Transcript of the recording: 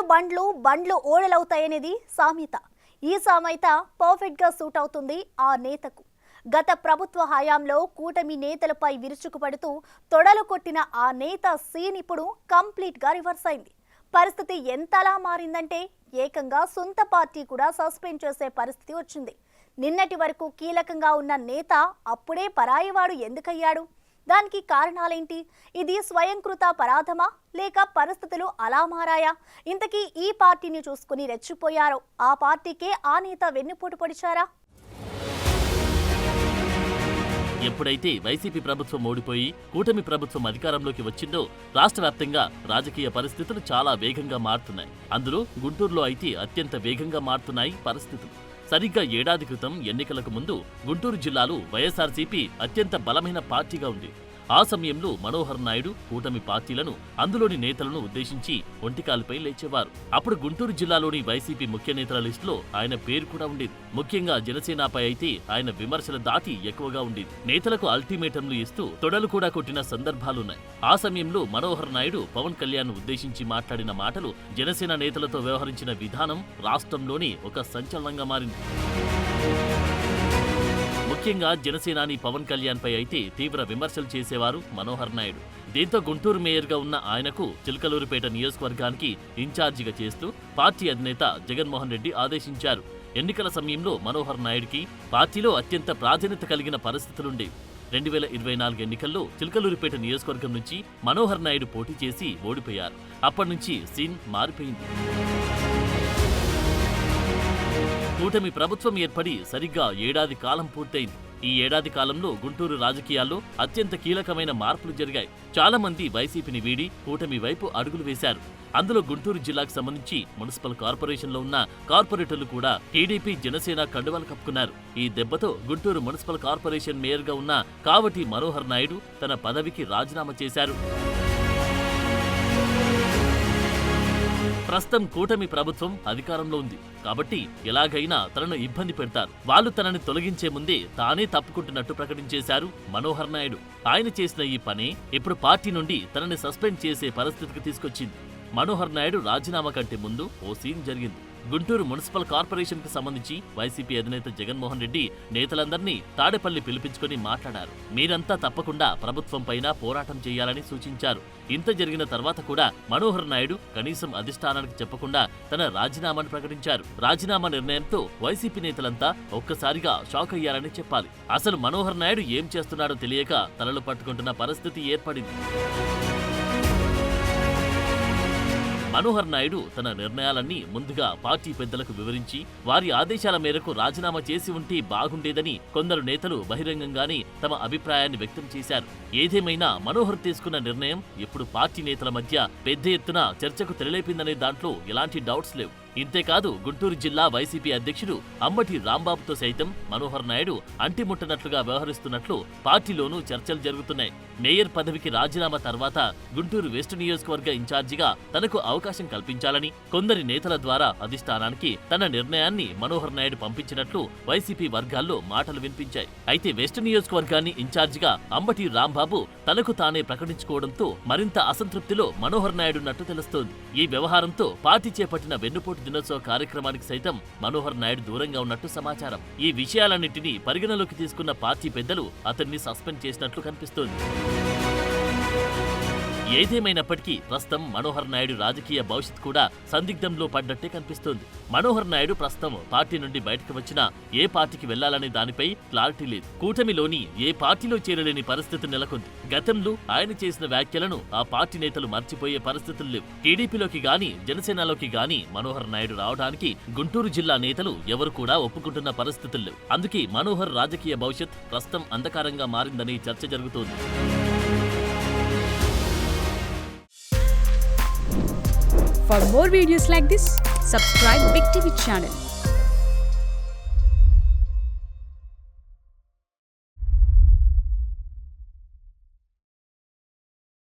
బండ్లు బండ్లు ఓడలవుతాయనేది సామెత. ఈ సామెత పర్ఫెక్ట్ గా సూట్ అవుతుంది ఆ నేతకు. గత ప్రభుత్వ హయాంలో కూటమి నేతలపై విరుచుకుపడుతూ తొడలు కొట్టిన ఆ నేత సీన్ ఇప్పుడు కంప్లీట్ గా రివర్స్ అయింది. పరిస్థితి ఎంతలా మారిందంటే ఏకంగా సొంత పార్టీ కూడా సస్పెండ్ చేసే పరిస్థితి వచ్చింది. నిన్నటి వరకు కీలకంగా ఉన్న నేత అప్పుడే పరాయివాడు ఎందుకయ్యాడు? దానికి కారణాలేంటి? ఇది స్వయంకృత పరాధమా లేక పరిస్థితులు అలా మారాయా? ఇంతకీ ఈ పార్టీని చూసుకుని రెచ్చిపోయారో ఆ పార్టీకే ఆ నేత వెన్నుపోటు పొడిచారా? ఎప్పుడైతే వైసీపీ ప్రభుత్వం ఓడిపోయి కూటమి ప్రభుత్వం అధికారంలోకి వచ్చిందో రాష్ట్ర వ్యాప్తంగా రాజకీయ పరిస్థితులు చాలా వేగంగా మారుతున్నాయి. అందులో గుంటూరులో అయితే అత్యంత వేగంగా మారుతున్నాయి పరిస్థితులు. సరిగ్గా ఏడాది క్రితం ఎన్నికలకు ముందు గుంటూరు జిల్లాలో వైఎస్ఆర్సీపీ అత్యంత బలమైన పార్టీగా ఉంది. ఆ సమయంలో మనోహర్ నాయుడు కూటమి పార్టీలను, అందులోని నేతలను ఉద్దేశించి ఒంటికాలపై లేచేవారు. అప్పుడు గుంటూరు జిల్లాలోని వైసీపీ ముఖ్య నేతల లిస్టులో ఆయన పేరు కూడా ఉండేది. ముఖ్యంగా జనసేనపై అయితే ఆయన విమర్శల దాటి ఎక్కువగా ఉండేది. నేతలకు అల్టిమేటంలు ఇస్తూ తొడలు కూడా కొట్టిన సందర్భాలున్నాయి. ఆ సమయంలో మనోహర్ నాయుడు పవన్ కళ్యాణ్ ఉద్దేశించి మాట్లాడిన మాటలు, జనసేన నేతలతో వ్యవహరించిన విధానం రాష్ట్రంలోని ఒక సంచలనంగా మారింది. ముఖ్యంగా జనసేనాని పవన్ కళ్యాణ్ పై అయితే తీవ్ర విమర్శలు చేసేవారు మనోహర్ నాయుడు. దీంతో గుంటూరు మేయర్గా ఉన్న ఆయనకు చిలకలూరిపేట నియోజకవర్గానికి ఇన్ఛార్జిగా చేస్తూ పార్టీ అధినేత జగన్మోహన్ రెడ్డి ఆదేశించారు. ఎన్నికల సమయంలో మనోహర్ నాయుడికి పార్టీలో అత్యంత ప్రాధాన్యత కలిగిన పరిస్థితులుండేవి. 2024 ఎన్నికల్లో చిలకలూరిపేట నియోజకవర్గం నుంచి మనోహర్ నాయుడు పోటీ చేసి ఓడిపోయారు. అప్పటి నుంచి సీన్ మారిపోయింది. కూటమి ప్రభుత్వం ఏర్పడి సరిగ్గా ఏడాది కాలం పూర్తయింది. ఈ ఏడాది కాలంలో గుంటూరు రాజకీయాల్లో అత్యంత కీలకమైన మార్పులు జరిగాయి. చాలా మంది వైసీపీని వీడి కూటమి వైపు అడుగులు వేశారు. అందులో గుంటూరు జిల్లాకు సంబంధించి మున్సిపల్ కార్పొరేషన్లో ఉన్న కార్పొరేటర్లు కూడా టీడీపీ జనసేన కండువాలు కప్పుకున్నారు. ఈ దెబ్బతో గుంటూరు మున్సిపల్ కార్పొరేషన్ మేయర్గా ఉన్న కావటి మనోహర్ నాయుడు తన పదవికి రాజీనామా చేశారు. ప్రస్తుతం కూటమి ప్రభుత్వం అధికారంలో ఉంది కాబట్టి ఎలాగైనా తనను ఇబ్బంది పెడతారు. వాళ్ళు తనని తొలగించే ముందే తానే తప్పుకుంటున్నట్టు ప్రకటించేశారు మనోహర్ నాయుడు. ఆయన చేసిన ఈ పని ఇప్పుడు పార్టీ నుండి తనని సస్పెండ్ చేసే పరిస్థితికి తీసుకొచ్చింది. మనోహర్ నాయుడు రాజీనామా కంటే ముందు ఓ సీన్ జరిగింది. గుంటూరు మున్సిపల్ కార్పొరేషన్ కు సంబంధించి వైసీపీ అధినేత జగన్మోహన్ రెడ్డి నేతలందరినీ తాడేపల్లి పిలిపించుకుని మాట్లాడారు. మీరంతా తప్పకుండా ప్రభుత్వం పైన పోరాటం చేయాలని సూచించారు. ఇంత జరిగిన తర్వాత కూడా మనోహర్ నాయుడు కనీసం అధిష్టానానికి చెప్పకుండా తన రాజీనామాను ప్రకటించారు. రాజీనామా నిర్ణయంతో వైసీపీ నేతలంతా ఒక్కసారిగా షాక్ అయ్యారని చెప్పాలి. అసలు మనోహర్ నాయుడు ఏం చేస్తున్నాడో తెలియక తలలు పట్టుకుంటున్న పరిస్థితి ఏర్పడింది. మనోహర్ నాయుడు తన నిర్ణయాలన్నీ ముందుగా పార్టీ పెద్దలకు వివరించి వారి ఆదేశాల మేరకు రాజీనామా చేసి ఉంటే బాగుండేదని కొందరు నేతలు బహిరంగంగానే తమ అభిప్రాయాన్ని వ్యక్తం చేశారు. ఏదేమైనా మనోహర్ తీసుకున్న నిర్ణయం ఇప్పుడు పార్టీ నేతల మధ్య పెద్ద ఎత్తున చర్చకు తెరలేపిందనే దాంట్లో ఎలాంటి డౌట్స్ లేవు. ఇంతేకాదు గుంటూరు జిల్లా వైసీపీ అధ్యక్షుడు అంబటి రాంబాబుతో సైతం మనోహర్ నాయుడు అంటిముట్టనట్లుగా వ్యవహరిస్తున్నట్లు పార్టీలోనూ చర్చలు జరుగుతున్నాయి. మేయర్ పదవికి రాజీనామా తర్వాత గుంటూరు వెస్ట్ నియోజకవర్గ ఇన్ఛార్జిగా తనకు అవకాశం కల్పించాలని కొందరి నేతల ద్వారా అధిష్టానానికి తన నిర్ణయాన్ని మనోహర్ నాయుడు పంపించినట్లు వైసీపీ వర్గాల్లో మాటలు వినిపించాయి. అయితే వెస్ట్ నియోజకవర్గాన్ని ఇన్ఛార్జిగా అంబటి రాంబాబు తనకు తానే ప్రకటించుకోవడంతో మరింత అసంతృప్తిలో మనోహర్ నాయుడున్నట్టు తెలుస్తోంది. ఈ వ్యవహారంతో పార్టీ చేపట్టిన వెన్నుపోటు దినోత్సవ కార్యక్రమానికి సైతం మనోహర్ నాయుడు దూరంగా ఉన్నట్టు సమాచారం. ఈ విషయాలన్నింటినీ పరిగణలోకి తీసుకున్న పార్టీ పెద్దలు అతన్ని సస్పెండ్ చేసినట్లు కనిపిస్తోంది. ఏదేమైనప్పటికీ ప్రస్తుతం మనోహర్ నాయుడు రాజకీయ భవిష్యత్ కూడా సందిగ్ధంలో పడ్డట్టే కనిపిస్తోంది. మనోహర్ నాయుడు ప్రస్తుతం పార్టీ నుండి బయటకు వచ్చినా ఏ పార్టీకి వెళ్లాలనే దానిపై క్లారిటీ లేదు. కూటమిలోని ఏ పార్టీలో చేరలేని పరిస్థితి నెలకొంది. గతంలో ఆయన చేసిన వ్యాఖ్యలను ఆ పార్టీ నేతలు మర్చిపోయే పరిస్థితులు లేవు. టీడీపీలోకి గాని జనసేనలోకి గాని మనోహర్ నాయుడు రావడానికి గుంటూరు జిల్లా నేతలు ఎవరు కూడా ఒప్పుకుంటున్న పరిస్థితులు లేవు. అందుకే మనోహర్ రాజకీయ భవిష్యత్ ప్రస్తుతం అంధకారంగా మారిందని చర్చ జరుగుతోంది. For more videos like this, subscribe Big TV channel.